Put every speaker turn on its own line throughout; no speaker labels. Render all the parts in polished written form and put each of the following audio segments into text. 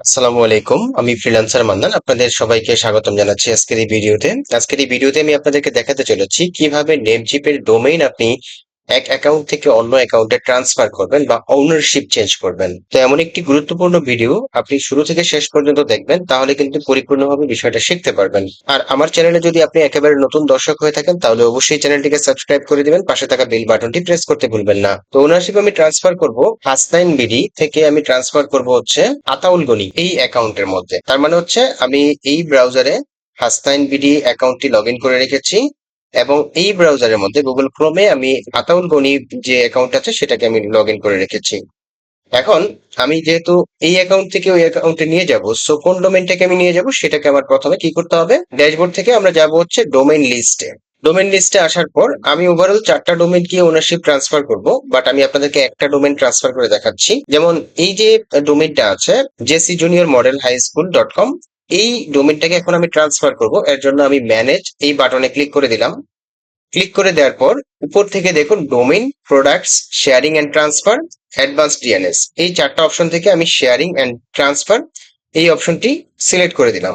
আসসালামু আলাইকুম। আমি ফ্রিল্যান্সার মান্নান। আপনাদের সবাইকে স্বাগতম জানাচ্ছি আজকের এই ভিডিওতে। আমি আপনাদেরকে দেখাতে চলেছি কিভাবে নেমচিপের ডোমেইন আপনি এক অ্যাকাউন্ট থেকে অন্য অ্যাকাউন্টে ট্রান্সফার করবেন বা ওনারশিপ চেঞ্জ করবেন। তো এমন একটি গুরুত্বপূর্ণ ভিডিও আপনি শুরু থেকে শেষ পর্যন্ত দেখবেন, তাহলে কিন্তু পরিপূর্ণভাবে বিষয়টা শিখতে পারবেন। আর আমার চ্যানেলে যদি আপনি একেবারে নতুন দর্শক হয়ে থাকেন, তাহলে অবশ্যই চ্যানেলটিকে সাবস্ক্রাইব করে দিবেন, পাশে থাকা বেল বাটনটি প্রেস করতে ভুলবেন না। তো ওনারশিপ আমি ট্রান্সফার করব হাসনাইন বিডি থেকে, আমি ট্রান্সফার করব হচ্ছে আতাউল গনি এই অ্যাকাউন্টের মধ্যে। তার মানে হচ্ছে আমি এই ব্রাউজারে হাসনাইন বিডি অ্যাকাউন্টটি লগ ইন করে রেখেছি, এবং এই ব্রাউজারের মধ্যে গুগল ক্রোমে আমি আতাউল গনি যে অ্যাকাউন্ট আছে সেটাকে আমি লগ ইন করে রেখেছি। এখন আমি যেহেতু এই অ্যাকাউন্ট থেকে ওই অ্যাকাউন্টে নিয়ে যাব, সো কোন ডোমেইনটাকে আমি নিয়ে যাব সেটাকে আমার প্রথমে কি করতে হবে, ড্যাশবোর্ড থেকে আমরা যাব হচ্ছে ডোমেইন লিস্টে। ডোমেইন লিস্টে আসার পর আমি ওভারঅল 4টা ডোমেইন কি ওনারশিপ ট্রান্সফার করব, বাট আমি আপনাদেরকে একটা ডোমেইন ট্রান্সফার করে দেখাচ্ছি। যেমন এই যে ডোমেইনটা আছে JC junior model high school dot com, এই ডোমেইনটাকে এখন আমি ট্রান্সফার করব। এর জন্য আমি ম্যানেজ এই বাটনে ক্লিক করে দিলাম। ক্লিক করে দেওয়ার পর উপর থেকে দেখুন domain, products, sharing and transfer, advance DNS, এই 4টা অপশন থেকে আমি শেয়ারিং এন্ড ট্রান্সফার এই অপশনটি সিলেক্ট করে দিলাম।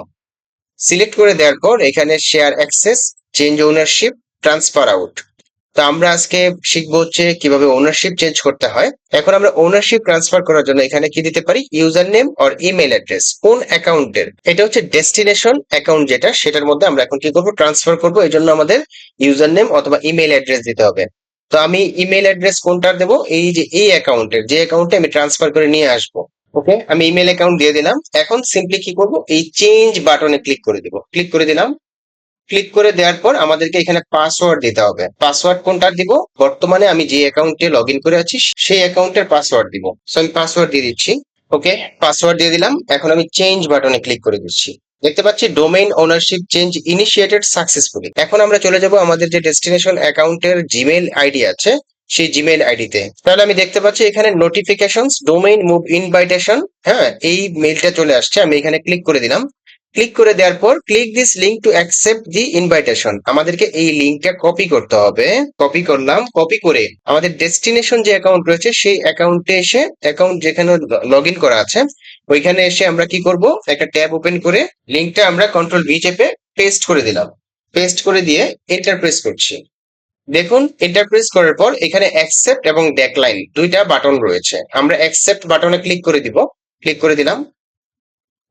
সিলেক্ট করে দেওয়ার পর এখানে share access, change ownership, transfer out. তো আমরা আজকে শিখবো হচ্ছে কিভাবে ওনারশিপ চেঞ্জ করতে হয়। এখন আমরা ওনারশিপ ট্রান্সফার করার জন্য এখানে কি দিতে পারি, user name or email address কোন অ্যাকাউন্টের, এটা হচ্ছে ডেস্টিনেশন অ্যাকাউন্ট যেটা, সেটার মধ্যে আমরা এখন কি করবো, ট্রান্সফার করবো। এই জন্য আমাদের ইউজার নেম অথবা ইমেল অ্যাড্রেস দিতে হবে। তো আমি ইমেল অ্যাড্রেস কোনটার দেবো, এই যে এই অ্যাকাউন্টের, যে অ্যাকাউন্টে আমি ট্রান্সফার করে নিয়ে আসবো। ওকে, আমি ইমেল অ্যাকাউন্ট দিয়ে দিলাম। এখন সিম্পলি কি করব, এই চেঞ্জ বাটনে ক্লিক করে দিব। ক্লিক করে দিলাম। ক্লিক করে দেওয়ার পর আমাদেরকে এখানে পাসওয়ার্ড দিতে হবে। পাসওয়ার্ড কোনটা দিব, বর্তমানে আমি যে অ্যাকাউন্টে লগ ইন করে আছি সেই অ্যাকাউন্টের পাসওয়ার্ড দিব। সো আমি পাসওয়ার্ড দিয়ে দিচ্ছি। ওকে, পাসওয়ার্ড দিয়ে দিলাম। এখন আমি চেঞ্জ বাটনে ক্লিক করে দিচ্ছি। দেখতে পাচ্ছি domain ownership change initiated successfully. এখন আমরা চলে যাব আমাদের যে ডেস্টিনেশন অ্যাকাউন্টের জিমেইল আইডি আছে সেই জিমেইল আইডিতে। তাহলে আমি দেখতে পাচ্ছি এখানে নোটিফিকেশনস ডোমেইন মুভ ইনভাইটেশন, হ্যাঁ এই মেইলটা চলে আসছে। আমি এখানে ক্লিক করে দিলাম। ক্লিক করে দেওয়ার পর click this link to accept the invitation, আমাদেরকে এই লিঙ্কটা কপি করতে হবে। কপি করলাম। কপি করে আমাদের ডেস্টিনেশন যে অ্যাকাউন্ট রয়েছে সেই অ্যাকাউন্টে এসে, অ্যাকাউন্ট যেখানে লগ ইন করা আছে ওইখানে এসে আমরা কি করব, একটা ট্যাব ওপেন করে লিঙ্কটা আমরা কন্ট্রোল ভি চেপে পেস্ট করে দিলাম। পেস্ট করে দিয়ে এন্টার প্রেস করছি। দেখুন এন্টার প্রেস করার পর এখানে অ্যাকসেপ্ট এবং ডেক্লাইন দুইটা বাটন রয়েছে, আমরা অ্যাকসেপ্ট বাটনে ক্লিক করে দিব। ক্লিক করে দিলাম।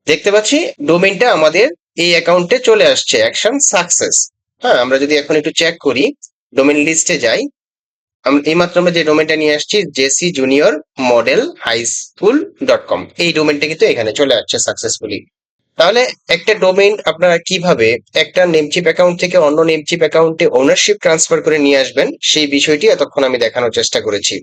দেখতে পাচ্ছি ডোমেইনটা আমাদের এই অ্যাকাউন্টে চলে আসছে, অ্যাকশন সাকসেস। হ্যাঁ, আমরা যদি এখন একটু চেক করি, ডোমেইন লিস্টে যাই, এইমাত্র আমরা যে ডোমেইনটা নিয়ে আসছি JC junior model high school dot com, এই ডোমেইনটা কিন্তু এখানে চলে আসছে সাকসেসফুলি। তাহলে একটা ডোমেইন আপনারা কিভাবে একটা নেমচিপ অ্যাকাউন্ট থেকে অন্য নেমচিপ অ্যাকাউন্টে ওনারশিপ ট্রান্সফার করে নিয়ে আসবেন সেই বিষয়টি এতক্ষণ আমি দেখানোর চেষ্টা করেছি।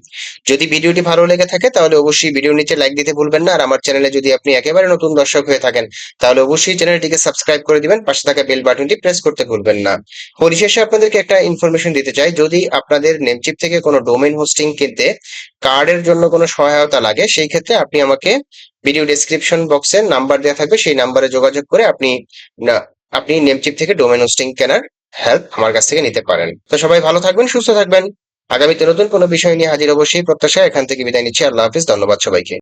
যদি ভিডিওটি ভালো লেগে থাকে তাহলে অবশ্যই ভিডিওর নিচে লাইক দিতে ভুলবেন না। আর আমার চ্যানেলে যদি আপনি একেবারে নতুন দর্শক হয়ে থাকেন তাহলে অবশ্যই চ্যানেলটিকে সাবস্ক্রাইব করে দিবেন, পাশে থাকা বেল বাটনটি প্রেস করতে ভুলবেন না। পরিশেষে আপনাদেরকে একটা ইনফরমেশন দিতে চাই, যদি আপনাদের নেমচিপ থেকে কোনো ডোমেইন হোস্টিং কিনতে কার্ডের জন্য কোনো সহায়তা লাগে, সেই ক্ষেত্রে আপনি আমাকে ভিডিও ডেসক্রিপশন বক্সে নাম্বার দেওয়া থাকবে, সেই নাম্বারে যোগাযোগ করে আপনি নেমচিপ থেকে ডোমেইন হোস্টিং কেনার হেল্প আমার কাছ থেকে নিতে পারেন। তো সবাই ভালো থাকবেন, সুস্থ থাকবেন। আগামীতে নতুন কোনো বিষয় নিয়ে হাজির হবো সেই প্রত্যাশায় এখান থেকে বিদায় নিচ্ছি। আল্লাহ হাফিজ, ধন্যবাদ সবাইকে।